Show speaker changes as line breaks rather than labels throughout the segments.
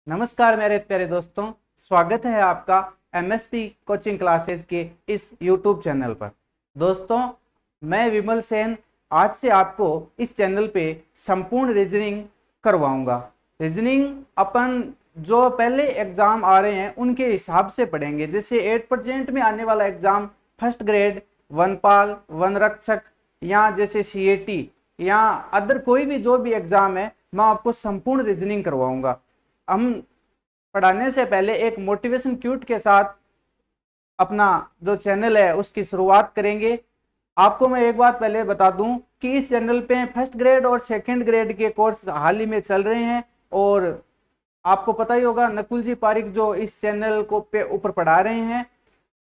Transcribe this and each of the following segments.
नमस्कार मेरे प्यारे दोस्तों, स्वागत है आपका एमएसपी कोचिंग क्लासेज के इस यूट्यूब चैनल पर। दोस्तों, मैं विमल सेन आज से आपको इस चैनल पे संपूर्ण रीजनिंग करवाऊंगा। रीजनिंग अपन जो पहले एग्जाम आ रहे हैं उनके हिसाब से पढ़ेंगे। जैसे 8% में आने वाला एग्जाम फर्स्ट ग्रेड, वनपाल, वनरक्षक या जैसे सीएटी या अदर कोई भी जो भी एग्जाम है, मैं आपको संपूर्ण रीजनिंग करवाऊंगा। हम पढ़ाने से पहले एक मोटिवेशन क्यूट के साथ अपना जो चैनल है उसकी शुरुआत करेंगे। आपको मैं एक बात पहले बता दूं कि इस चैनल पे फर्स्ट ग्रेड और सेकंड ग्रेड के कोर्स हाल ही में चल रहे हैं और आपको पता ही होगा नकुल जी पारिक जो इस चैनल को पे ऊपर पढ़ा रहे हैं,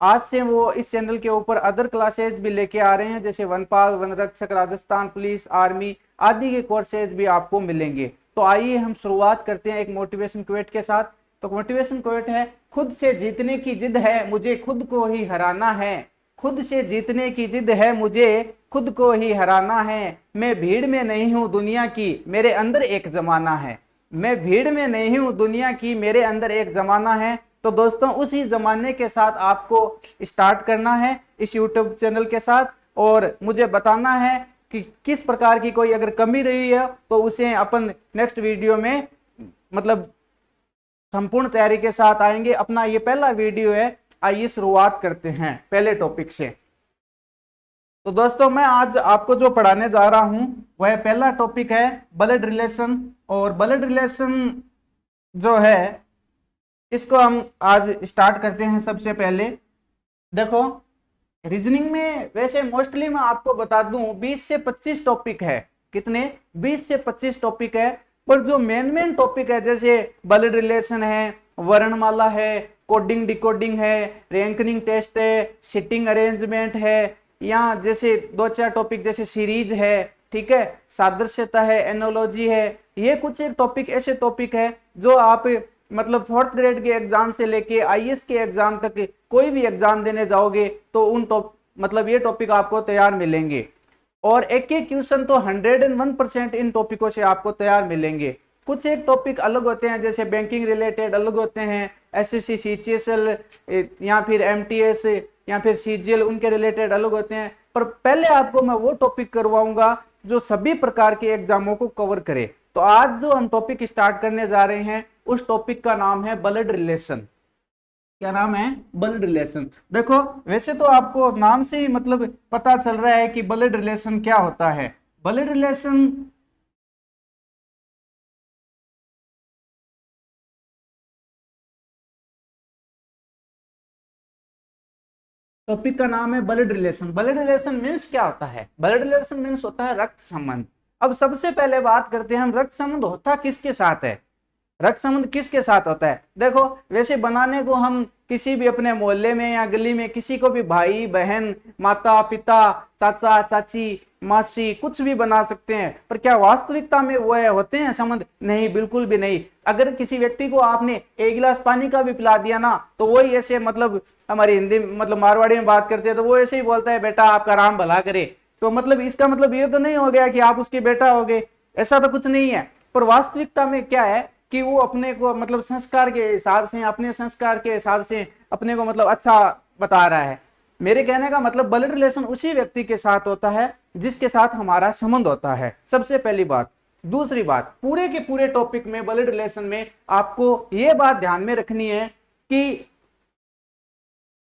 आज से वो इस चैनल के ऊपर अदर क्लासेज भी लेके आ रहे हैं, जैसे वनपाल, वनरक्षक, राजस्थान पुलिस, आर्मी आदि के कोर्सेज भी आपको मिलेंगे। तो आइए हम शुरुआत करते हैं एक मोटिवेशन क्वेट के साथ। तो मोटिवेशन क्वेट है, खुद से जीतने की जिद है मुझे खुद को ही हराना है। खुद से जीतने की जिद है मुझे खुद को ही हराना है। मैं भीड़ में नहीं हूं दुनिया की, मेरे अंदर एक जमाना है। मैं भीड़ में नहीं हूं दुनिया की, मेरे अंदर एक जमाना है। तो दोस्तों, उसी जमाने के साथ आपको स्टार्ट करना है इस यूट्यूब चैनल के साथ, और मुझे बताना है कि किस प्रकार की कोई अगर कमी रही है तो उसे अपन नेक्स्ट वीडियो में मतलब संपूर्ण तैयारी के साथ आएंगे। अपना ये पहला वीडियो है, आइए शुरुआत करते हैं पहले टॉपिक से। तो दोस्तों, मैं आज आपको जो पढ़ाने जा रहा हूं वह पहला टॉपिक है ब्लड रिलेशन। और ब्लड रिलेशन जो है इसको हम आज स्टार्ट करते हैं। सबसे पहले देखो, रीजनिंग में वैसे मोस्टली मैं आपको बता दूं 20 से 25 टॉपिक है। कितने? 20 से 25 टॉपिक है। पर जो मेन टॉपिक है, जैसे ब्लड रिलेशन है, वर्णमाला है, कोडिंग डिकोडिंग है, रैंकनिंग टेस्ट है, सिटिंग अरेंजमेंट है, या जैसे दो चार टॉपिक जैसे सीरीज है, ठीक है, सादृश्यता है, एनोलॉजी है, ये कुछ एक टॉपिक ऐसे टॉपिक है जो आप मतलब फोर्थ ग्रेड के एग्जाम से लेके आईएएस के एग्जाम तक कोई भी एग्जाम देने जाओगे तो उन मतलब ये टॉपिक आपको तैयार मिलेंगे। और एक एक क्वेश्चन तो 101% इन टॉपिकों से आपको तैयार मिलेंगे। कुछ एक टॉपिक अलग होते हैं, जैसे बैंकिंग रिलेटेड अलग होते हैं, एसएससी सीजीएल या फिर एमटीएस या फिर सीजीएल उनके रिलेटेड अलग होते हैं। पर पहले आपको मैं वो टॉपिक करवाऊंगा जो सभी प्रकार के एग्जामों को कवर करे। तो आज जो हम टॉपिक स्टार्ट करने जा रहे हैं उस टॉपिक का नाम है ब्लड रिलेशन। क्या नाम है? Blood relation. देखो, वैसे तो आपको नाम से ही मतलब पता चल रहा है कि ब्लड रिलेशन क्या होता है। ब्लड रिलेशन टॉपिक का नाम है blood relation. Blood relation means क्या होता है? ब्लड रिलेशन मीन्स होता है रक्त संबंध। अब सबसे पहले बात करते हैं हम, रक्त संबंध होता किसके साथ है? रक्त संबंध किसके साथ होता है? देखो, वैसे बनाने को हम किसी भी अपने मोहल्ले में या गली में किसी को भी भाई बहन, माता पिता, चाचा चाची, मासी कुछ भी बना सकते हैं। पर क्या वास्तविकता में वो होते हैं संबंध? नहीं, बिल्कुल भी नहीं। अगर किसी व्यक्ति को आपने एक गिलास पानी का भी पिला दिया ना, तो वही ऐसे मतलब हमारी हिंदी मतलब मारवाड़ी में बात करते हैं तो वो ऐसे ही बोलता है, बेटा आपका राम भला करे। तो मतलब इसका मतलब ये तो नहीं हो गया कि आप उसके बेटा हो गए, ऐसा तो कुछ नहीं है। पर वास्तविकता में क्या है कि वो अपने को मतलब संस्कार के हिसाब से, अपने संस्कार के हिसाब से अपने को मतलब अच्छा बता रहा है। मेरे कहने का मतलब ब्लड रिलेशन उसी व्यक्ति के साथ होता है जिसके साथ हमारा संबंध होता है, सबसे पहली बात। दूसरी बात, पूरे के पूरे टॉपिक में ब्लड रिलेशन में आपको यह बात ध्यान में रखनी है कि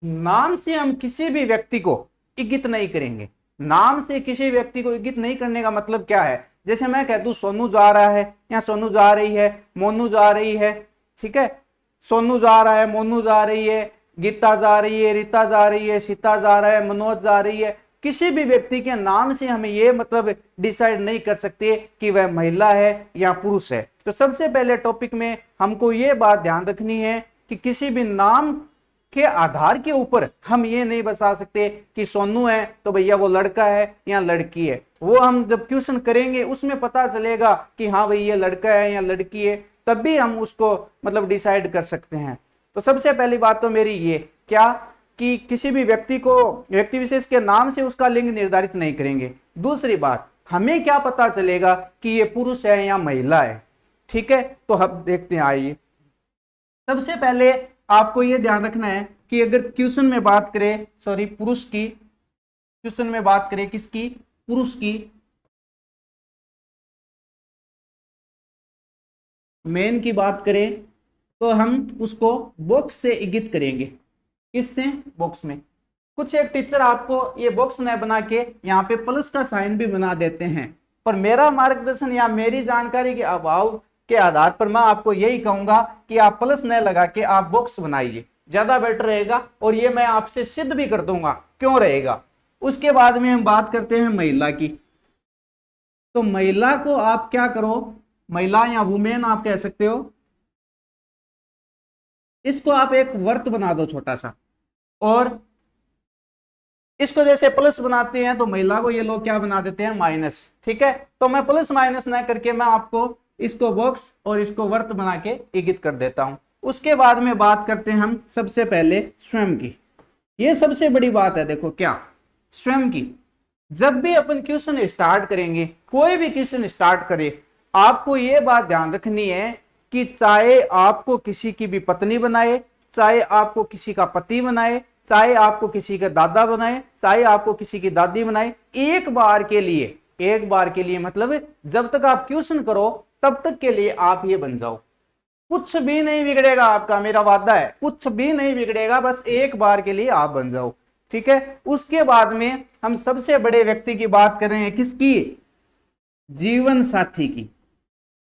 नाम से हम किसी भी व्यक्ति को इंगित नहीं करेंगे। नाम से किसी व्यक्ति को इंगित नहीं करने का मतलब क्या है? जैसे मैं कह दूं सोनू जा रहा है या सोनू जा रही है, मोनू जा रही है, ठीक है, सोनू जा रहा है, मोनू जा रही है, गीता जा रही है, रीता जा रही है, सीता जा रहा है, मनोज जा रही है। किसी भी व्यक्ति के नाम से हमें ये मतलब डिसाइड नहीं कर सकते कि वह महिला है या पुरुष है। तो सबसे पहले टॉपिक में हमको ये बात ध्यान रखनी है कि किसी भी नाम के आधार के ऊपर हम ये नहीं बता सकते कि सोनू है तो भैया वो लड़का है या लड़की है। वो हम जब क्वेश्चन करेंगे उसमें पता चलेगा कि हाँ भाई ये लड़का है या लड़की है, तब भी हम उसको मतलब डिसाइड कर सकते हैं। तो सबसे पहली बात तो मेरी ये क्या कि किसी भी व्यक्ति को, व्यक्ति विशेष के नाम से उसका लिंग निर्धारित नहीं करेंगे। दूसरी बात, हमें क्या पता चलेगा कि ये पुरुष है या महिला है? ठीक है, तो हम देखते हैं, आइए। सबसे पहले आपको ये ध्यान रखना है कि अगर क्वेश्चन में बात करें, सॉरी पुरुष की, क्वेश्चन में बात करें किसकी, पुरुष की, मेन की बात करें, तो हम उसको बॉक्स से इंगित करेंगे। किससे? बॉक्स में। कुछ एक टीचर आपको ये बॉक्स न बना के यहाँ पे प्लस का साइन भी बना देते हैं, पर मेरा मार्गदर्शन या मेरी जानकारी के अभाव के आधार पर मैं आपको यही कहूंगा कि आप प्लस न लगा के आप बॉक्स बनाइए, ज्यादा बेटर रहेगा। और ये मैं आपसे सिद्ध भी कर दूंगा क्यों रहेगा। उसके बाद में हम बात करते हैं महिला की। तो महिला को आप क्या करो, महिला या वुमेन आप कह सकते हो, इसको आप एक वर्त बना दो छोटा सा, और इसको जैसे प्लस बनाते हैं तो महिला को ये लोग क्या बना देते हैं, माइनस। ठीक है, तो मैं प्लस माइनस ना करके मैं आपको इसको बॉक्स और इसको वर्त बना के इंगित कर देता हूं। उसके बाद में बात करते हैं हम सबसे पहले स्वयं की। ये सबसे बड़ी बात है, देखो क्या, स्वयं की। जब भी अपन क्वेश्चन स्टार्ट करेंगे, कोई भी क्वेश्चन स्टार्ट करे, आपको ये बात ध्यान रखनी है कि चाहे आपको किसी की भी पत्नी बनाए, चाहे आपको किसी का पति बनाए, चाहे आपको किसी का दादा बनाए, चाहे आपको किसी की दादी बनाए, एक बार के लिए, एक बार के लिए मतलब जब तक आप क्वेश्चन करो तब तक के लिए आप ये बन जाओ। कुछ भी नहीं बिगड़ेगा आपका, मेरा वादा है, कुछ भी नहीं बिगड़ेगा, बस एक बार के लिए आप बन जाओ। ठीक है, उसके बाद में हम सबसे बड़े व्यक्ति की बात कर रहे हैं, किसकी, जीवन साथी की।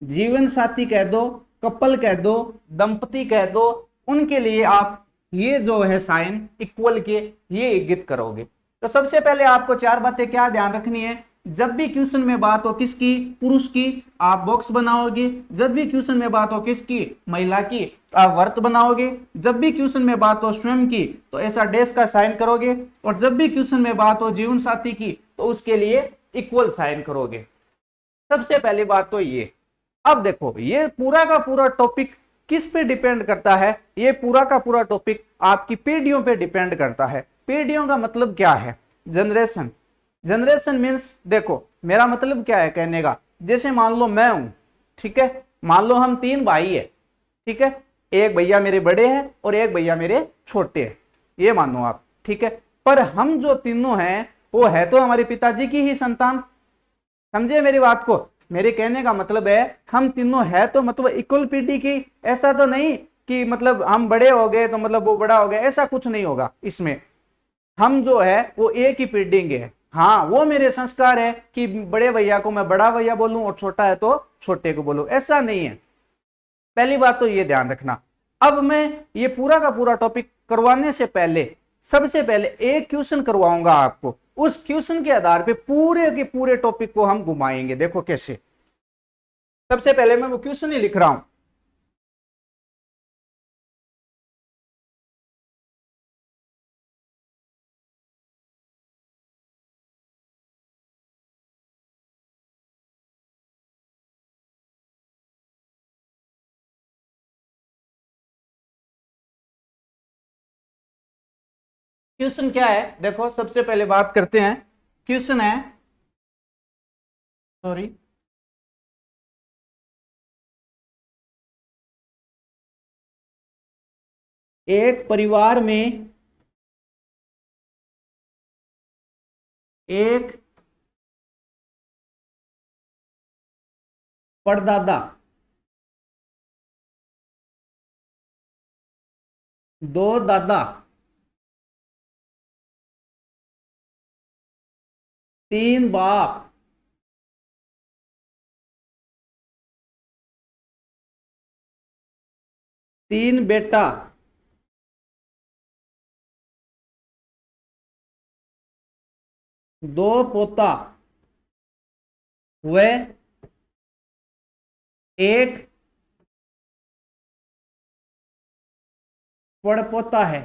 जीवन साथी कह दो, कपल कह दो, दंपति कह दो, उनके लिए आप ये जो है साइन इक्वल के ये इंगित करोगे। तो सबसे पहले आपको चार बातें क्या ध्यान रखनी है। जब भी क्वेश्चन में बात हो किसकी, पुरुष की, आप बॉक्स बनाओगे। जब भी क्वेश्चन में बात हो किसकी, महिला की, आप वर्त बनाओगे। जब भी क्वेश्चन में बात हो स्वयं की तो ऐसा डैश का साइन करोगे, और जब भी क्वेश्चन में बात हो जीवन साथी की तो उसके लिए इक्वल साइन करोगे। सबसे पहली बात तो ये। अब देखो ये पूरा का पूरा टॉपिक किस पे डिपेंड करता है, ये पूरा का पूरा टॉपिक आपकी पीढ़ियों पे डिपेंड करता है। पीढ़ियों का मतलब क्या है, जनरेशन। जनरेशन मीन्स, देखो मेरा मतलब क्या है कहने का, जैसे मान लो मैं हूं, ठीक है, मान लो हम तीन भाई है, ठीक है, एक भैया मेरे बड़े हैं और एक भैया मेरे छोटे हैं, ये मानो आप, ठीक है। पर हम जो तीनों हैं वो है तो हमारे पिताजी की ही संतान, समझे मेरी बात को। मेरे कहने का मतलब है हम तीनों है तो मतलब इक्वल पीढ़ी की, ऐसा तो नहीं कि मतलब हम बड़े हो गए तो मतलब वो बड़ा हो गया, ऐसा कुछ नहीं होगा इसमें। हम जो है वो एक ही पीढ़ी के हैं। हाँ, वो मेरे संस्कार है कि बड़े भैया को मैं बड़ा भैया बोलूं और छोटा है तो छोटे को बोलूं, ऐसा नहीं है। पहली बात तो ये ध्यान रखना। अब मैं ये पूरा का पूरा टॉपिक करवाने से पहले सबसे पहले एक क्वेश्चन करवाऊंगा आपको, उस क्वेश्चन के आधार पे पूरे के पूरे टॉपिक को हम घुमाएंगे। देखो कैसे, सबसे पहले मैं वो क्वेश्चन ही लिख रहा हूं। क्वेश्चन क्या है, देखो सबसे पहले बात करते हैं। क्वेश्चन है, सॉरी, एक परिवार में एक परदादा, दो दादा, तीन बाप, तीन बेटा, दो पोता व एक पड़पोता है।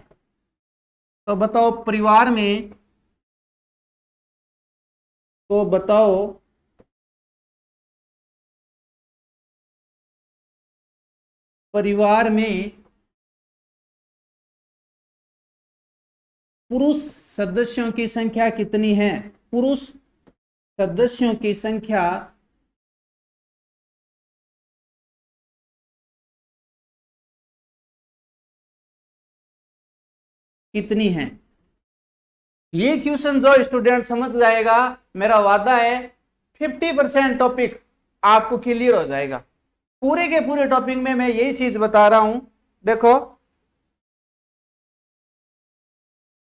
तो बताओ परिवार में, तो बताओ परिवार में पुरुष सदस्यों की संख्या कितनी है। पुरुष सदस्यों की संख्या कितनी है। ये क्वेश्चन जो स्टूडेंट समझ जाएगा, मेरा वादा है 50% टॉपिक आपको क्लियर हो जाएगा। पूरे के पूरे टॉपिक में मैं यही चीज बता रहा हूं। देखो,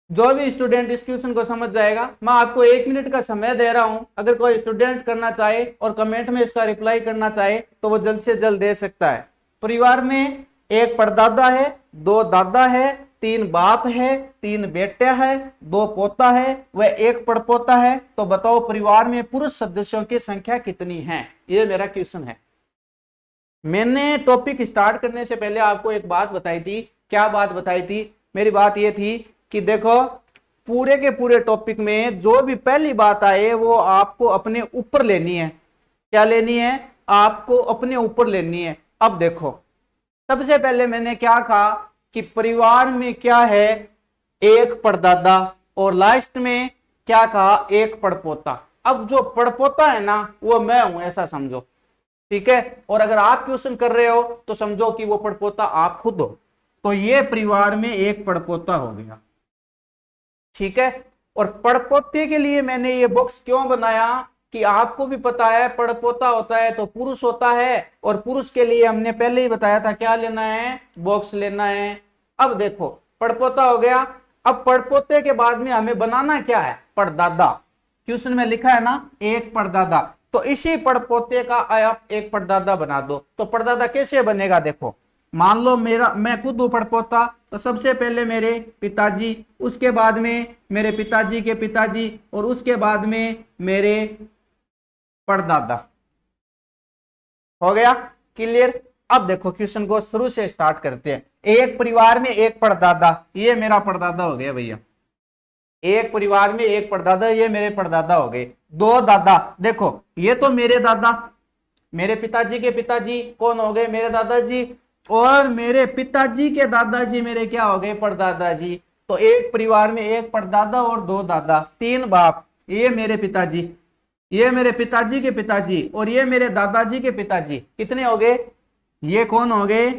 जो भी स्टूडेंट इस क्वेश्चन को समझ जाएगा, मैं आपको 1 मिनट का समय दे रहा हूं। अगर कोई स्टूडेंट करना चाहे और कमेंट में इसका रिप्लाई करना चाहे तो वो जल्द से जल्द दे सकता है। परिवार में एक परदादा है, 2 दादा है, 3 बाप है, 3 बेटे है, 2 पोता है व 1 पड़पोता है। तो बताओ परिवार में पुरुष सदस्यों की संख्या कितनी है। ये मेरा क्वेश्चन है। मैंने टॉपिक स्टार्ट करने से पहले आपको एक बात बताई थी। क्या बात बताई थी? मेरी बात यह थी कि देखो, पूरे के पूरे टॉपिक में जो भी पहली बात आए वो आपको अपने ऊपर लेनी है। क्या लेनी है? आपको अपने ऊपर लेनी है। अब देखो, सबसे पहले मैंने क्या कहा कि परिवार में क्या है, एक परदादा, और लास्ट में क्या कहा, एक पड़पोता। अब जो पड़पोता है ना, वो मैं हूं, ऐसा समझो। ठीक है, और अगर आप क्वेश्चन कर रहे हो तो समझो कि वो पड़पोता आप खुद हो। तो ये परिवार में एक पड़पोता हो गया। ठीक है, और पड़पोते के लिए मैंने ये बॉक्स क्यों बनाया कि आपको भी पता है पड़पोता होता है तो पुरुष होता है, और पुरुष के लिए हमने पहले ही बताया था क्या लेना है, बॉक्स लेना है। अब देखो, पड़पोता हो गया। अब पड़पोते के बाद में हमें बनाना क्या है, परदादा। क्वेश्चन में लिखा है ना एक परदादा, तो इसी पड़पोते का आप एक परदादा बना दो। तो परदादा कैसे बनेगा? देखो, मान लो मेरा, मैं खुद हूं पड़पोता, तो सबसे पहले मेरे पिताजी, उसके बाद में मेरे पिताजी के पिताजी, और उसके बाद में मेरे परदादा। हो गया क्लियर? अब देखो, क्वेश्चन को शुरू से स्टार्ट करते हैं। एक परिवार में एक परदादा, ये मेरा परदादा हो गया भैया। एक परिवार में एक परदादा, ये मेरे परदादा हो गए। 2 दादा, देखो ये तो मेरे दादा, मेरे पिताजी के पिताजी कौन हो गए, मेरे दादाजी, और मेरे पिताजी के दादाजी मेरे क्या हो गए, परदादा जी। तो एक परिवार में एक परदादा और 2 दादा, 3 बाप। ये मेरे पिताजी, ये मेरे पिताजी के पिताजी, और ये मेरे दादाजी के पिताजी। कितने हो गए? ये कौन हो गए,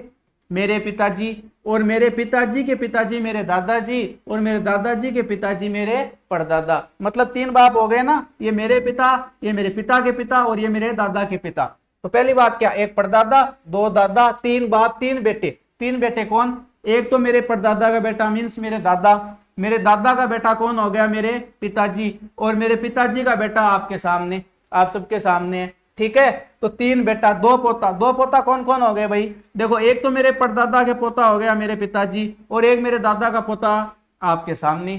मेरे पिताजी, और मेरे पिताजी के पिताजी मेरे दादाजी, और मेरे दादाजी के पिताजी मेरे परदादा। मतलब 3 बाप हो गए ना, ये मेरे पिता, ये मेरे पिता के पिता, और ये मेरे दादा के पिता। तो पहली बात क्या, एक परदादा, 2 दादा, 3 बाप, 3 बेटे। 3 बेटे कौन? एक तो मेरे परदादा का बेटा मीन्स मेरे दादा, मेरे दादा का बेटा कौन हो गया, मेरे पिताजी, और मेरे पिताजी का बेटा आपके सामने, आप सबके सामने है। ठीक है, तो 3 बेटा, 2 पोता। 2 पोता कौन कौन हो गए भाई? देखो, एक तो मेरे परदादा के पोता हो गया मेरे पिताजी, और एक मेरे दादा का पोता आपके सामने।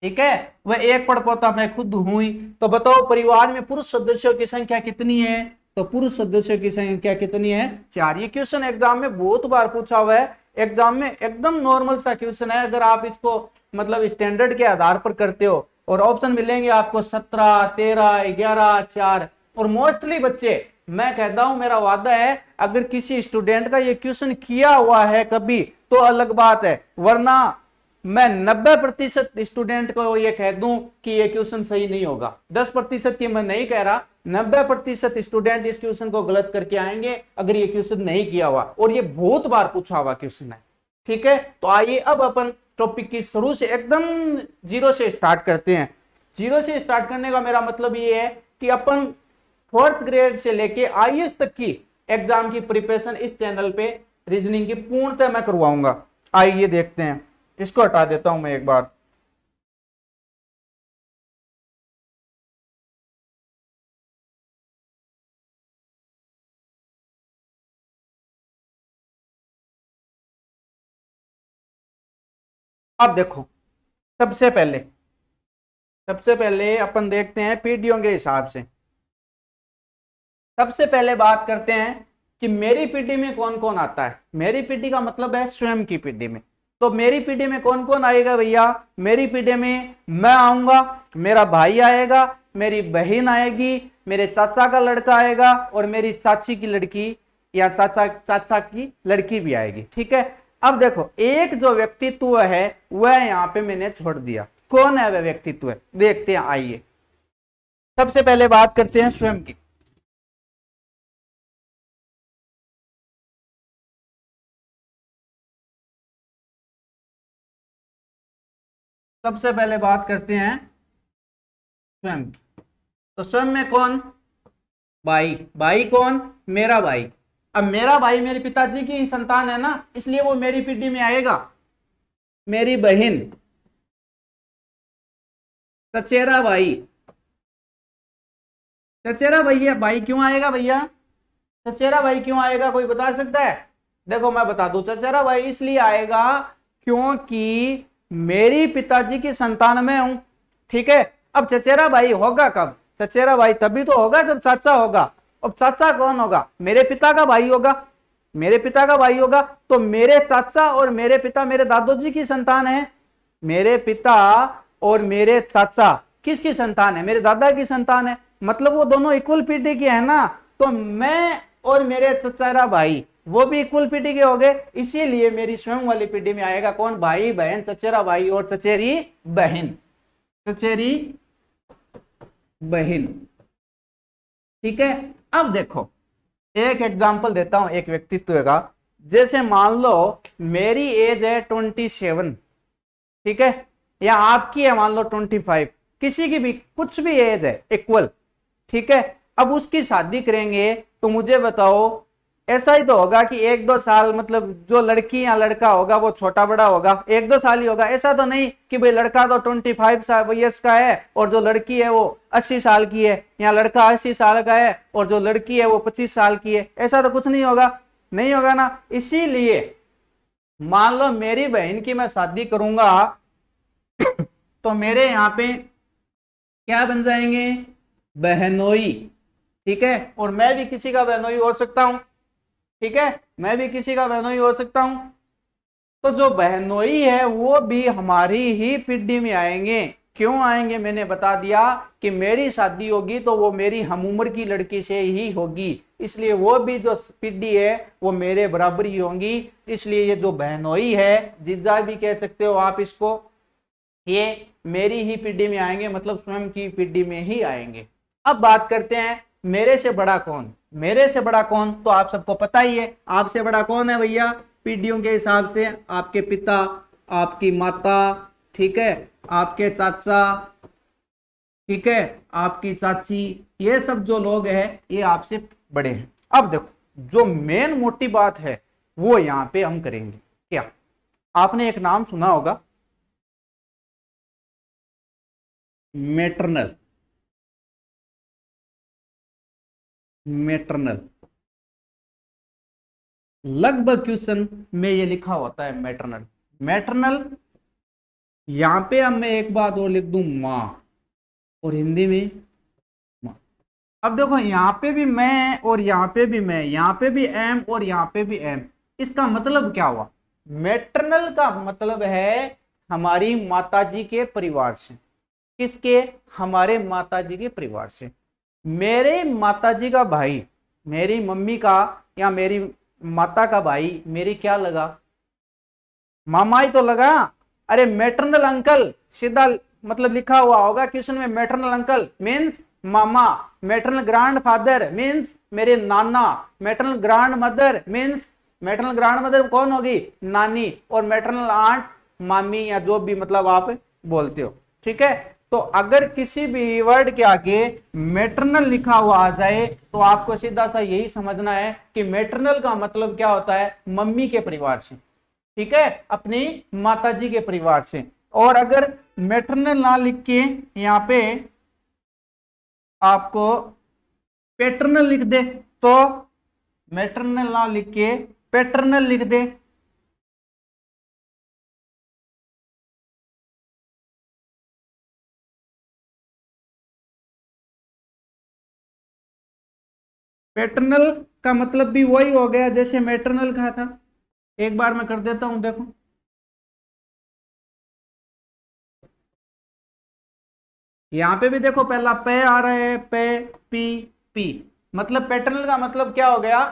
ठीक है, वह एक पड़पोता मैं खुद हूं ही। तो बताओ परिवार में पुरुष सदस्यों की संख्या कितनी है? तो पुरुष सदस्यों की संख्या कितनी है? 4। ये क्वेश्चन एग्जाम में बहुत बार पूछा हुआ है। एग्जाम में एकदम नॉर्मल सा क्वेश्चन है। अगर आप इसको मतलब स्टैंडर्ड के आधार पर करते हो, और ऑप्शन मिलेंगे आपको 17, 13, 11, 4। और मोस्टली बच्चे, मैं कहता हूं मेरा वादा है, अगर किसी स्टूडेंट का ये क्वेश्चन किया हुआ है कभी तो अलग बात है, वरना मैं 90% स्टूडेंट को ये कह दूं कि ये क्वेश्चन सही नहीं होगा। 10% की मैं नहीं कह रहा, 90% स्टूडेंट इस क्वेश्चन को गलत करके आएंगे अगर ये क्वेश्चन नहीं किया हुआ, और ये बहुत बार पूछा हुआ क्वेश्चन है। ठीक है, तो आइए अब अपन टॉपिक की शुरू से एकदम जीरो से स्टार्ट करते हैं। जीरो से स्टार्ट करने का मेरा मतलब ये है कि अपन 4th ग्रेड से लेके आईएएस तक की एग्जाम की प्रिपरेशन इस चैनल पे रीजनिंग की पूर्णतः मैं करवाऊंगा। आइए देखते हैं, इसको हटा देता हूं मैं एक बार। अब देखो, सबसे पहले सबसे पहले अपन देखते हैं पीडीओ के हिसाब से। सबसे पहले बात करते हैं कि मेरी पीडी में कौन कौन आता है। मेरी पीडी का मतलब है स्वयं की पीडी में। तो मेरी पीडी में कौन कौन आएगा भैया? मेरी पीडी में मैं आऊंगा, मेरा भाई आएगा, मेरी बहन आएगी, मेरे चाचा का लड़का आएगा, और मेरी चाची की लड़की या चाचा चाचा की लड़की भी आएगी। ठीक है, अब देखो, एक जो व्यक्तित्व है वह यहाँ पे मैंने छोड़ दिया। कौन है वह व्यक्तित्व? देखते हैं, आइए। सबसे पहले बात करते हैं स्वयं की। सबसे पहले बात करते हैं स्वयं की। तो स्वयं में कौन? भाई। भाई कौन? मेरा भाई। अब मेरा भाई मेरे पिताजी की ही संतान है ना, इसलिए वो मेरी पीढ़ी में आएगा। मेरी बहन, चचेरा भाई। चचेरा भैया भाई क्यों आएगा भैया? चचेरा भाई क्यों आएगा, कोई बता सकता है? देखो मैं बता दूं, चचेरा भाई इसलिए आएगा क्योंकि मेरी पिताजी की संतान में हूं। ठीक है। अब चचेरा भाई होगा कब? चचेरा भाई तभी तो होगा जब चाचा होगा। अब चाचा कौन होगा? मेरे पिता का भाई होगा। मेरे पिता का भाई होगा तो मेरे चाचा और मेरे पिता मेरे दादोजी की संतान है। मेरे पिता और मेरे चाचा किसकी संतान है? मेरे दादा की संतान है। मतलब वो दोनों इक्वल पीढ़ी के है ना। तो मैं और मेरे चचेरा भाई वो भी इक्वल पीढ़ी के हो गए, इसीलिए मेरी स्वयं वाली पीढ़ी में आएगा कौन? भाई बहन, चचेरा भाई और चचेरी बहन। चचेरी बहन। ठीक है। अब देखो एक एग्जांपल देता हूं एक व्यक्तित्व का। जैसे मान लो मेरी एज है 27, ठीक है, या आपकी है मान लो 25, किसी की भी कुछ भी एज है इक्वल। ठीक है। अब उसकी शादी करेंगे तो मुझे बताओ ऐसा ही तो होगा कि 1-2 साल, मतलब जो लड़की या लड़का होगा वो छोटा बड़ा होगा, 1-2 साल ही होगा। ऐसा तो नहीं कि भाई लड़का तो 25 ईयर्स का है और जो लड़की है वो 80 साल की है, या लड़का 80 साल का है और जो लड़की है वो 25 साल की है। ऐसा तो कुछ नहीं होगा, नहीं होगा ना। इसीलिए मान लो मेरी बहन की मैं शादी करूंगा तो मेरे यहाँ पे क्या बन जाएंगे? बहनोई। ठीक है। और मैं भी किसी का बहनोई हो सकता हूं। ठीक है। मैं भी किसी का बहनोई हो सकता हूं। तो जो बहनोई है वो भी हमारी ही पीढ़ी में आएंगे। क्यों आएंगे? मैंने बता दिया कि मेरी शादी होगी तो वो मेरी हम उम्र की लड़की से ही होगी, इसलिए वो भी जो पीढ़ी है वो मेरे बराबर ही होंगी। इसलिए ये जो बहनोई है, जीजा भी कह सकते हो आप इसको, ये मेरी ही पीढ़ी में आएंगे, मतलब स्वयं की पीढ़ी में ही आएंगे। अब बात करते हैं मेरे से बड़ा कौन? मेरे से बड़ा कौन तो आप सबको पता ही है। आपसे बड़ा कौन है भैया? पीढ़ियों के हिसाब से आपके पिता, आपकी माता, ठीक है, आपके चाचा, ठीक है, आपकी चाची, ये सब जो लोग हैं ये आपसे बड़े हैं। अब देखो जो मेन मोटी बात है वो यहां पे हम करेंगे। क्या आपने एक नाम सुना होगा, मैटरनल। मैटरनल लगभग क्वेश्चन में ये लिखा होता है मैटरनल। मैटरनल यहां पे अब मैं एक बात और लिख दूं, मां, और हिंदी में मां। अब देखो यहां पे भी मैं और यहां पे भी मैं, यहां पे भी एम और यहां पे भी एम। इसका मतलब क्या हुआ? मैटरनल का मतलब है हमारी माताजी के परिवार से। किसके? हमारे माताजी के परिवार से। मेरे माताजी का भाई, मेरी मम्मी का या मेरी माता का भाई मेरी क्या लगा? मामा ही तो लगा। अरे मैटरनल अंकल सीधा मतलब लिखा हुआ होगा क्वेश्चन में, मैटरनल अंकल मीन्स मामा, मैटरनल ग्रैंड फादर मीन्स मेरे नाना, maternal grand mother means, maternal grand mother कौन होगी? नानी, और मैटरनल आंट मामी, या जो भी मतलब आप बोलते हो। ठीक है। तो अगर किसी भी वर्ड के आगे मैटरनल लिखा हुआ आ जाए तो आपको सीधा सा यही समझना है कि मैटरनल का मतलब क्या होता है? मम्मी के परिवार से। ठीक है, अपनी माताजी के परिवार से। और अगर मैटरनल ना लिख के यहाँ पे आपको पैटर्नल लिख दे तो, मैटरनल ना लिख के पैटर्नल लिख दे पैटर्नल का मतलब भी वही हो गया जैसे मैटरनल का था। एक बार मैं कर देता हूं, देखो यहां पे भी देखो पहला पे आ रहा है, पे, पी, पी। मतलब पैटर्नल का मतलब क्या हो गया?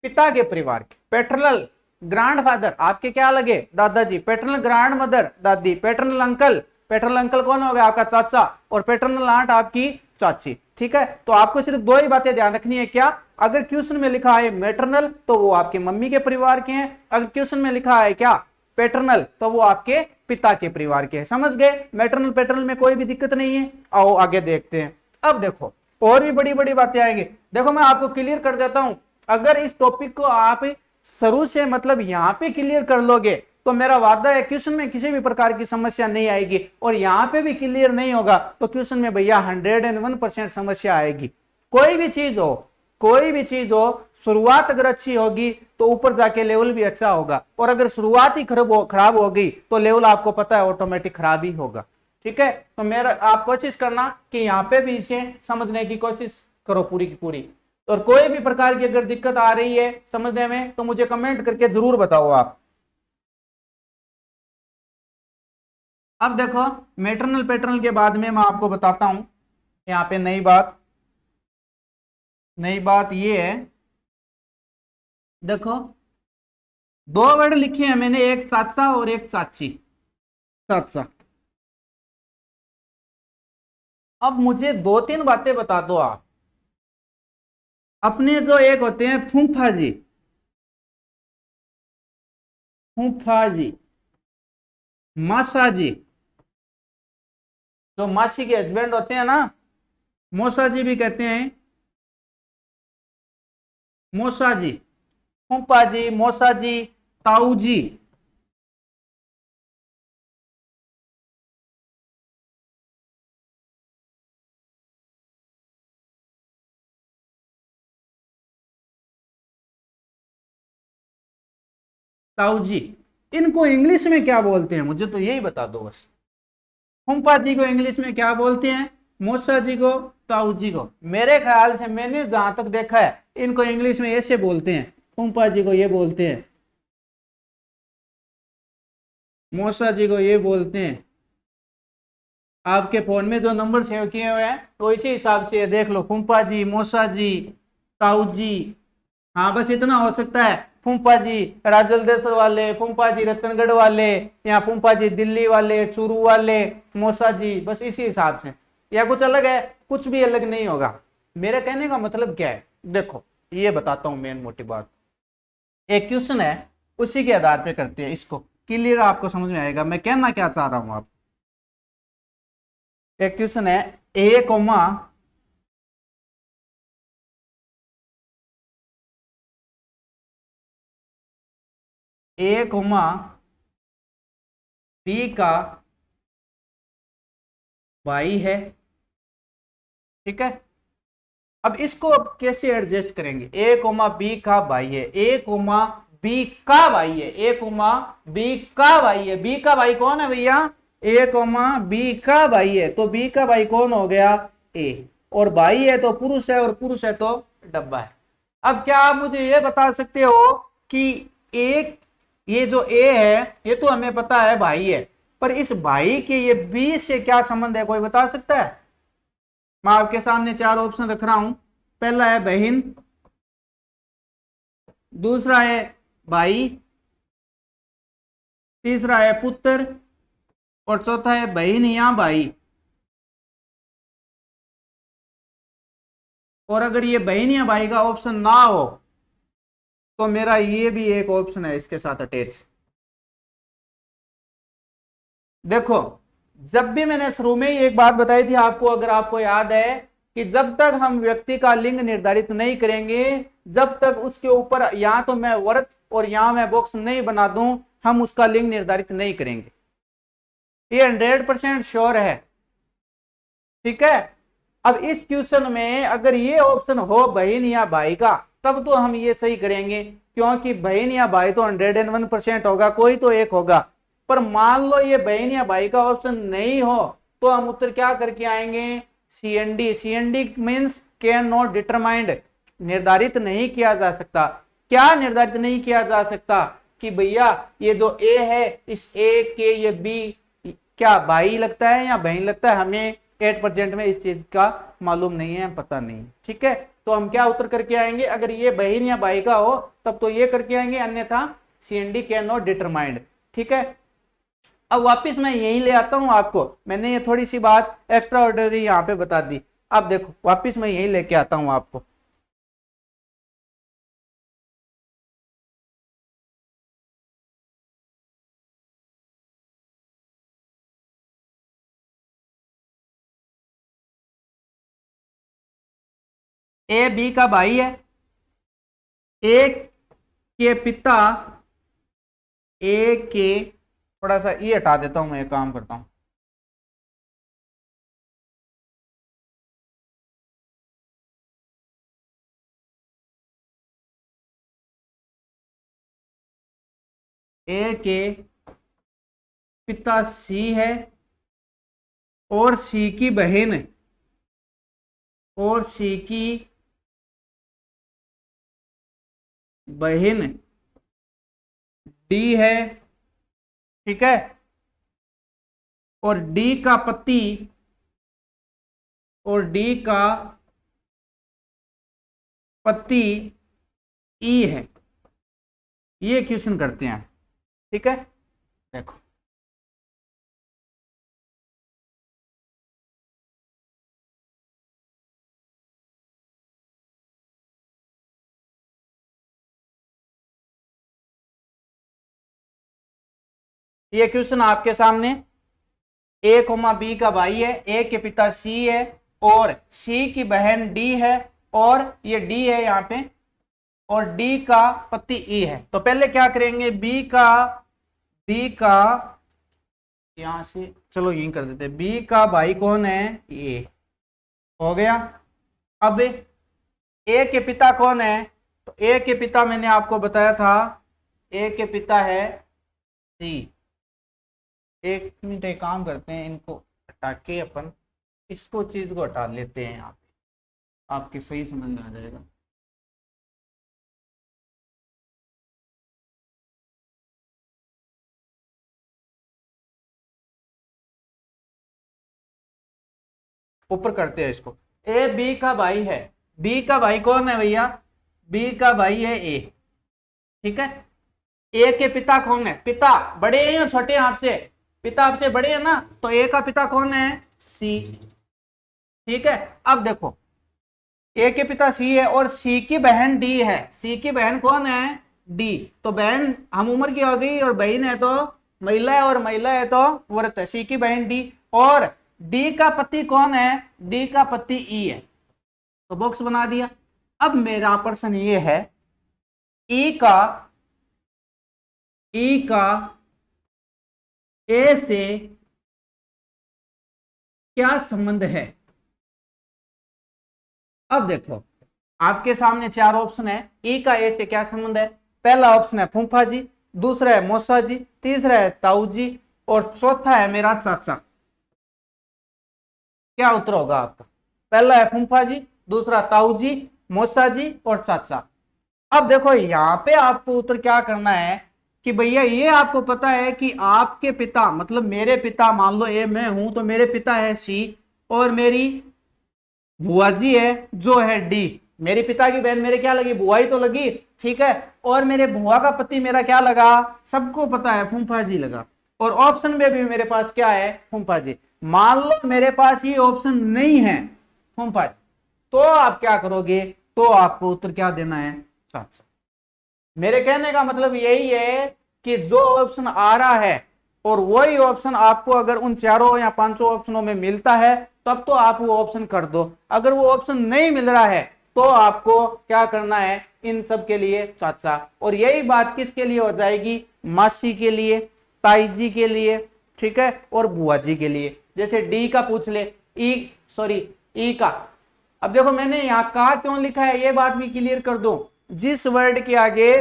पिता के परिवार के। पैटर्नल ग्रैंड फादर आपके क्या लगे? दादाजी। पैटर्नल ग्रैंड मदर दादी। पैटर्नल अंकल, पैटर्नल अंकल कौन हो गया? आपका चाचा। और पैटर्नल आंट आपकी चाची। ठीक है। तो आपको सिर्फ दो ही बातें ध्यान रखनी है। क्या? अगर क्वेश्चन में लिखा है मैटरनल तो वो आपके मम्मी के परिवार के हैं, अगर क्वेश्चन में लिखा है क्या? पैटर्नल तो वो आपके पिता के परिवार के हैं। समझ गए? मैटरनल पैटर्नल में कोई भी दिक्कत नहीं है। आओ आगे देखते हैं। अब देखो और भी बड़ी बड़ी बातें आएंगी। देखो मैं आपको क्लियर कर देता हूं, अगर इस टॉपिक को आप शुरू से मतलब यहाँ पे क्लियर कर लोगे तो मेरा वादा है क्वेश्चन में किसी भी प्रकार की समस्या नहीं आएगी, और यहाँ पे भी क्लियर नहीं होगा तो क्वेश्चन में भैया 101% समस्या आएगी। कोई भी चीज हो, कोई भी चीज हो, शुरुआत अगर अच्छी होगी तो ऊपर जाके लेवल भी अच्छा होगा, और अगर शुरुआत ही खराब होगी तो लेवल आपको पता है ऑटोमेटिक खराब ही होगा। ठीक है, तो मेरा आप कोशिश करना कि यहाँ पे भी इसे समझने की कोशिश करो पूरी की पूरी। और कोई भी प्रकार की अगर दिक्कत आ रही है समझने में तो मुझे कमेंट करके जरूर बताओ आप। अब देखो मैटरनल पैटर्नल के बाद में मैं आपको बताता हूं यहाँ पे नई बात ये है। देखो दो वर्ड लिखे हैं मैंने, एक चाचा और एक चाची। चाचा, अब मुझे दो तीन बातें बता दो आप। अपने जो एक होते हैं फूफा जी, फूफा जी, मासा जी, जो मासी के हस्बैंड होते हैं ना, मौसा जी भी कहते हैं, मौसा जी, फूफा जी, मौसा जी, ताऊ जी। ताऊ जी, इनको इंग्लिश में क्या बोलते हैं मुझे तो यही बता दो बस। फूफा जी को इंग्लिश में क्या बोलते हैं, मौसा जी को, ताऊ जी को। मेरे ख्याल से मैंने जहां तक देखा है इनको इंग्लिश में ऐसे बोलते हैं, फूफा जी को ये बोलते हैं, मौसा जी को ये बोलते हैं। आपके फोन में जो नंबर सेव किए हुए हैं तो इसी हिसाब से देख लो, फूफा जी, मौसा जी, ताऊ जी। हाँ बस इतना हो सकता है, फूफा जी राजलदेश्वर वाले, फूफा जी रतनगढ़ वाले, या फूफा जी दिल्ली वाले, चूरू वाले, मौसा जी, बस इसी हिसाब से। या कुछ अलग है? कुछ भी अलग नहीं होगा। मेरे कहने का मतलब क्या है, देखो ये बताता हूं मेन मोटी बात। एक क्वेश्चन है उसी के आधार पे करते हैं इसको, क्लियर आपको समझ में आएगा मैं कहना क्या चाह रहा हूं आप। एक क्वेश्चन है, ए कोमा ए कोमा बी का भाई है। ठीक है, अब इसको अब कैसे एडजस्ट करेंगे? ए कोमा बी का भाई है, ए कोमा बी का भाई है, ए कोमा बी का भाई है। बी का भाई कौन है भैया? ए कोमा बी का भाई है, तो बी का भाई कौन हो गया? ए। और भाई है तो पुरुष है, और पुरुष है तो डब्बा है। अब क्या आप मुझे ये बता सकते हो कि एक ये जो ए है ये तो हमें पता है भाई है, पर इस भाई के ये बी से क्या संबंध है, कोई बता सकता है? मैं आपके सामने चार ऑप्शन रख रहा हूं। पहला है बहन, दूसरा है भाई, तीसरा है पुत्र, और चौथा है बहन या भाई। और अगर ये बहन या भाई का ऑप्शन ना हो तो मेरा ये भी एक ऑप्शन है इसके साथ अटैच। देखो जब भी मैंने शुरू में ही एक बात बताई थी आपको, अगर आपको याद है, कि जब तक हम व्यक्ति का लिंग निर्धारित नहीं करेंगे, जब तक उसके ऊपर या तो मैं वर्त और या मैं बॉक्स नहीं बना दूं, हम उसका लिंग निर्धारित नहीं करेंगे। ये 100% श्योर है। ठीक है, अब इस क्वेश्चन में अगर ये ऑप्शन हो बहन या भाई का, तब तो हम ये सही करेंगे, क्योंकि बहन या भाई तो 101% होगा, कोई तो एक होगा। पर मान लो ये बहन या भाई का ऑप्शन नहीं हो तो हम उत्तर क्या करके आएंगे? C&D. C&D means can not determined, निर्धारित नहीं किया जा सकता। क्या निर्धारित नहीं किया जा सकता? कि भैया ये जो ए है, इस ए के ये बी क्या भाई लगता है या बहन लगता है, हमें 8% में इस चीज का मालूम नहीं है, पता नहीं। ठीक है, तो हम क्या उत्तर करके आएंगे? अगर ये बहन या भाई का हो तब तो ये करके आएंगे, अन्यथा सीएनडी कैन नॉट डिटरमाइंड। ठीक है, अब वापिस मैं यही ले आता हूं आपको, मैंने ये थोड़ी सी बात एक्स्ट्रा ऑर्डिनरी यहाँ पे बता दी। अब देखो वापिस मैं यही लेके आता हूं आपको। ए बी का भाई है, ए के पिता, ए के, थोड़ा सा ये हटा देता हूं, मैं एक काम करता हूं, ए के पिता सी है और सी की बहन, और सी की बहन डी है, ठीक है, और डी का पति, और डी का पति ई है। ये क्वेश्चन करते हैं, ठीक है। देखो ये क्वेश्चन आपके सामने, ए कोमा बी का भाई है, ए के पिता सी है और सी की बहन डी है, और ये डी है यहाँ पे, और डी का पति ई है। तो पहले क्या करेंगे, बी का यहां से चलो यही कर देते, बी का भाई कौन है, ए, हो गया। अब ए के पिता कौन है, तो ए के पिता मैंने आपको बताया था, ए के पिता है सी। एक मिनट एक काम करते हैं, इनको हटा के अपन इसको चीज को हटा लेते हैं, यहाँ पे आपके सही समझ में आ जाएगा। ऊपर करते हैं इसको, ए बी का भाई है, बी का भाई कौन है भैया, बी का भाई है ए, ठीक है। ए के पिता कौन है, पिता बड़े हैं या छोटे हैं आपसे, पिता आपसे बड़े हैं ना, तो ए का पिता कौन है, सी, ठीक है। अब देखो ए के पिता सी है और सी की बहन डी है, सी की बहन कौन है, डी। तो बहन हम उम्र की हो गई, और बहन है तो महिला है, और महिला है तो व्रत है, सी की बहन डी। और डी का पति कौन है, डी का पति ई है, तो बॉक्स बना दिया। अब मेरा प्रश्न ये है, ई का ए से क्या संबंध है। अब देखो आपके सामने चार ऑप्शन है, ई का ए से क्या संबंध है। पहला ऑप्शन है फूफा जी, दूसरा है मौसा जी, तीसरा है ताऊ जी, और चौथा है मेरा चाचा। क्या उत्तर होगा आपका, पहला है फूफा जी, दूसरा ताऊ जी, मौसा जी और चाचा। अब देखो यहाँ पे आपको उत्तर क्या करना है कि भैया ये आपको पता है कि आपके पिता मतलब मेरे पिता, मान लो ए मैं हूं तो मेरे पिता है सी, और मेरी बुआ जी है जो है डी। मेरे पिता की बहन मेरे क्या लगी, बुआ ही तो लगी, ठीक है। और मेरे बुआ का पति मेरा क्या लगा, सबको पता है फूफा जी लगा। और ऑप्शन में भी मेरे पास क्या है, फूफा जी। मान लो मेरे पास ये ऑप्शन नहीं है फूफा जी, तो आप क्या करोगे, तो आपको उत्तर क्या देना है, सात। मेरे कहने का मतलब यही है कि जो ऑप्शन आ रहा है और वही ऑप्शन आपको अगर उन चारों या पांचों ऑप्शनों में मिलता है तब तो आप वो ऑप्शन कर दो। अगर वो ऑप्शन नहीं मिल रहा है तो आपको क्या करना है, इन सब के लिए चाचा। और यही बात किसके लिए हो जाएगी, मासी के लिए, ताई जी के लिए, ठीक है, और बुआ जी के लिए। जैसे डी का पूछ ले, ई का। अब देखो मैंने यहाँ का क्यों लिखा है ये बात भी क्लियर कर दूं। जिस वर्ड के आगे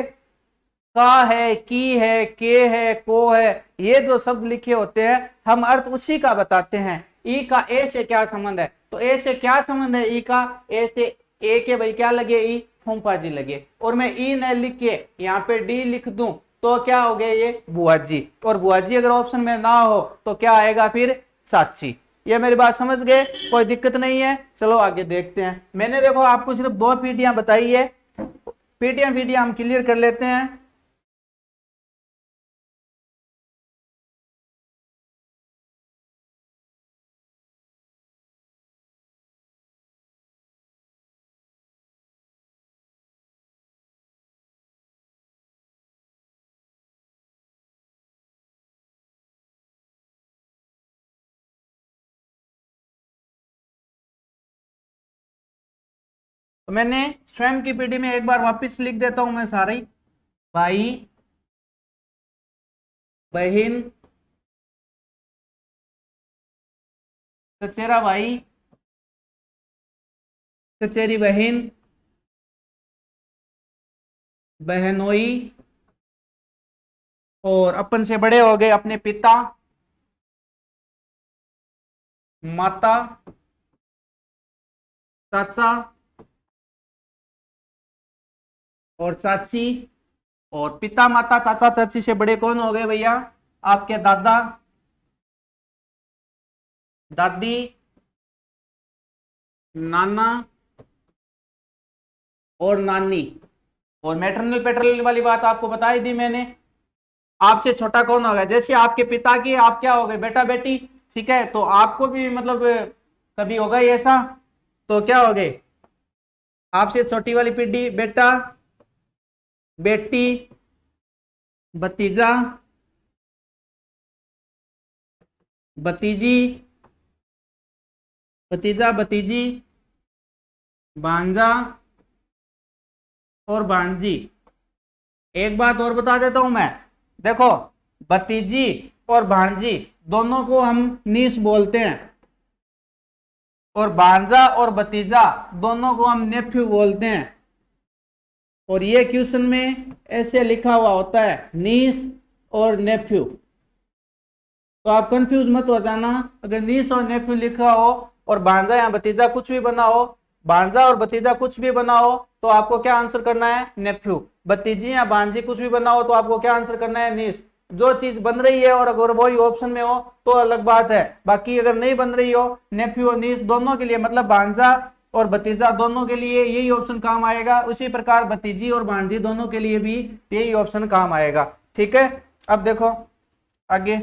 का है, की है, के है, को है, ये जो शब्द लिखे होते हैं हम अर्थ उसी का बताते हैं। ई का ए से क्या संबंध है, तो ए से क्या संबंध है, ई का ए से, ए के भाई क्या लगे, ई फूफा जी लगे। और मैं ई न लिख के यहाँ पे डी लिख दूं तो क्या हो गया, ये बुआ जी। और बुआ जी अगर ऑप्शन में ना हो तो क्या आएगा फिर, चाची। ये मेरी बात समझ गए, कोई दिक्कत नहीं है। चलो आगे देखते हैं। मैंने देखो आपको सिर्फ दो पीटीएम बताई है, पीटीएम हम क्लियर कर लेते हैं। तो मैंने स्वयं की पीढ़ी में एक बार वापस लिख देता हूं मैं सारी। भाई बहन चचेरा भाई चचेरी बहन बहनोई, और अपन से बड़े हो गए अपने पिता माता चाचा और चाची। और पिता माता चाचा चाची से बड़े कौन हो गए भैया? आपके दादा दादी नाना और नानी। और मैटरनल पैटर्नल वाली बात आपको बता ही दी मैंने। आपसे छोटा कौन होगा? जैसे आपके पिता की आप क्या हो गए? बेटा बेटी। ठीक है, तो आपको भी मतलब कभी होगा ही ऐसा, तो क्या हो गए? आपसे छोटी वाली पीढ़ी बेटा बेटी भतीजा भतीजी भतीजा भतीजी भांजा और भांजी। एक बात और बता देता हूं मैं, देखो भतीजी और भांजी दोनों को हम नीस बोलते हैं, और भांजा और भतीजा दोनों को हम नेफ्यू बोलते हैं। और ये क्वेश्चन में ऐसे लिखा हुआ होता है नीस और नेफ्यू, तो आप कंफ्यूज मत हो जाना। अगर नीस और नेफ्यू लिखा हो और भांजा या भतीजा कुछ भी बना हो, भांजा और भतीजा कुछ भी बना हो, तो आपको क्या आंसर करना है? नेफ्यू। भतीजी या भांजी कुछ भी बना हो तो आपको क्या आंसर करना है? नीस। जो चीज बन रही है और अगर वही ऑप्शन में हो तो अलग बात है, बाकी अगर नहीं बन रही हो, नेफ्यू और नीस दोनों के लिए, मतलब भांजा और भतीजा दोनों के लिए यही ऑप्शन काम आएगा। उसी प्रकार भतीजी और भांजी दोनों के लिए भी यही ऑप्शन काम आएगा। ठीक है, अब देखो आगे।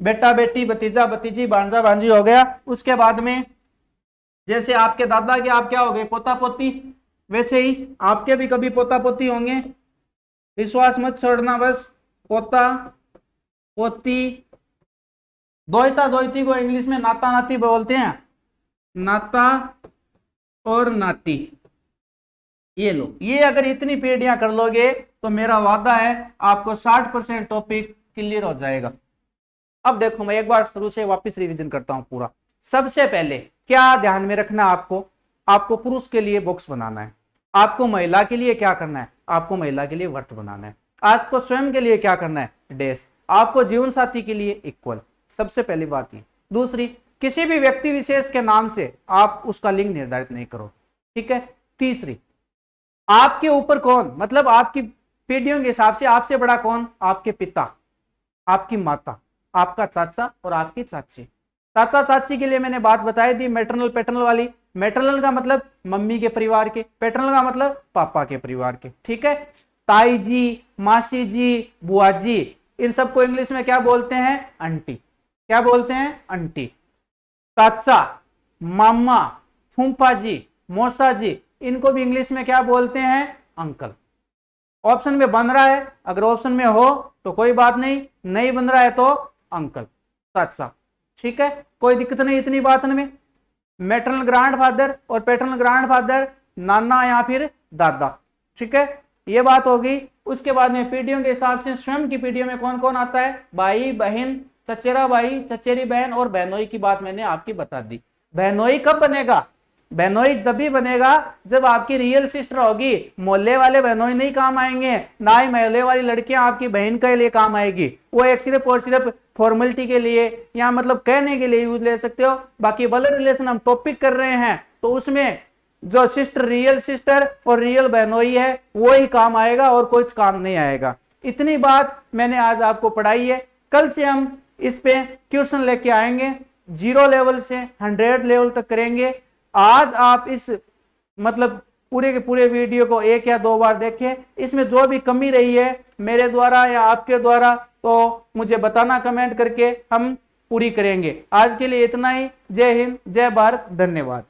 बेटा बेटी भतीजा भतीजी भांजा भांजी हो गया। उसके बाद में जैसे आपके दादा के आप क्या हो गए? पोता पोती। वैसे ही आपके भी कभी पोता पोती होंगे, विश्वास मत छोड़ना बस। पोता पोती, दोहिता दोहिती को इंग्लिश में नाता नाती बोलते हैं, नाता और नाती। ये लो, ये अगर इतनी पीढ़ियां कर लोगे तो मेरा वादा है आपको 60% टॉपिक क्लियर हो जाएगा। अब देखो मैं एक बार शुरू से वापस रिवीजन करता हूं पूरा। सबसे पहले क्या ध्यान में रखना आपको? आपको पुरुष के लिए बॉक्स बनाना है, आपको महिला के लिए क्या करना है? आपको महिला के लिए वर्त बनाना है, आपको स्वयं के लिए क्या करना है? डैश, आपको जीवन साथी के लिए इक्वल। सबसे पहली बात ये। दूसरी, किसी भी व्यक्ति विशेष के नाम से आप उसका लिंग निर्धारित नहीं करो। ठीक है। तीसरी, आपके ऊपर कौन, मतलब आपकी पीढ़ियों के हिसाब से आपसे बड़ा कौन? आपके पिता, आपकी माता, आपका चाचा और आपकी चाची। चाचा चाची के लिए मैंने बात बताई थी मैटरनल पैटर्नल वाली। मैटरनल का मतलब मम्मी के परिवार के, पैटर्नल का मतलब पापा के परिवार के। ठीक है। ताई जी, मासी जी, बुआ जी, इन सबको इंग्लिश में क्या बोलते हैं? आंटी। क्या बोलते हैं? आंटी। चाचा, मामा, फूफा जी, मौसा जी, इनको भी इंग्लिश में क्या बोलते हैं? अंकल। ऑप्शन में बन रहा है, अगर ऑप्शन में हो तो कोई बात नहीं, नहीं बन रहा है तो अंकल, चाचा। ठीक है, कोई दिक्कत नहीं इतनी बात में। मैटरनल ग्रैंड फादर और पैटर्नल ग्रैंड फादर नाना या फिर दादा। ठीक है, ये बात होगी। उसके बाद में पीढ़ियों के हिसाब से स्वयं की पीढ़ियों में कौन कौन आता है? भाई बहन, चचेरा भाई, चचेरी बहन और बहनोई की बात मैंने आपकी बता दी। बहनोई कब बनेगा? बहनोई तब भी बनेगा जब आपकी रियल सिस्टर होगी। मोहल्ले वाले बहनोई नहीं काम आएंगे, ना ही मोहल्ले वाली लड़कियां आपकी बहन के लिए काम आएगी। वो एक सिर्फ और सिर्फ फॉर्मेलिटी के लिए या मतलब कहने के लिए यूज ले सकते हो। बाकी ब्लड रिलेशन हम टॉपिक कर रहे हैं तो उसमें जो सिस्टर, रियल सिस्टर और रियल बहनोई है वो ही काम आएगा और कुछ काम नहीं आएगा। इतनी बात मैंने आज आपको पढ़ाई है। कल से हम इस पे क्वेश्चन लेके आएंगे, 0 लेवल से 100 लेवल तक करेंगे। आज आप इस मतलब पूरे के पूरे वीडियो को 1 या 2 बार देखें। इसमें जो भी कमी रही है मेरे द्वारा या आपके द्वारा तो मुझे बताना कमेंट करके, हम पूरी करेंगे। आज के लिए इतना ही। जय हिंद, जय भारत, धन्यवाद।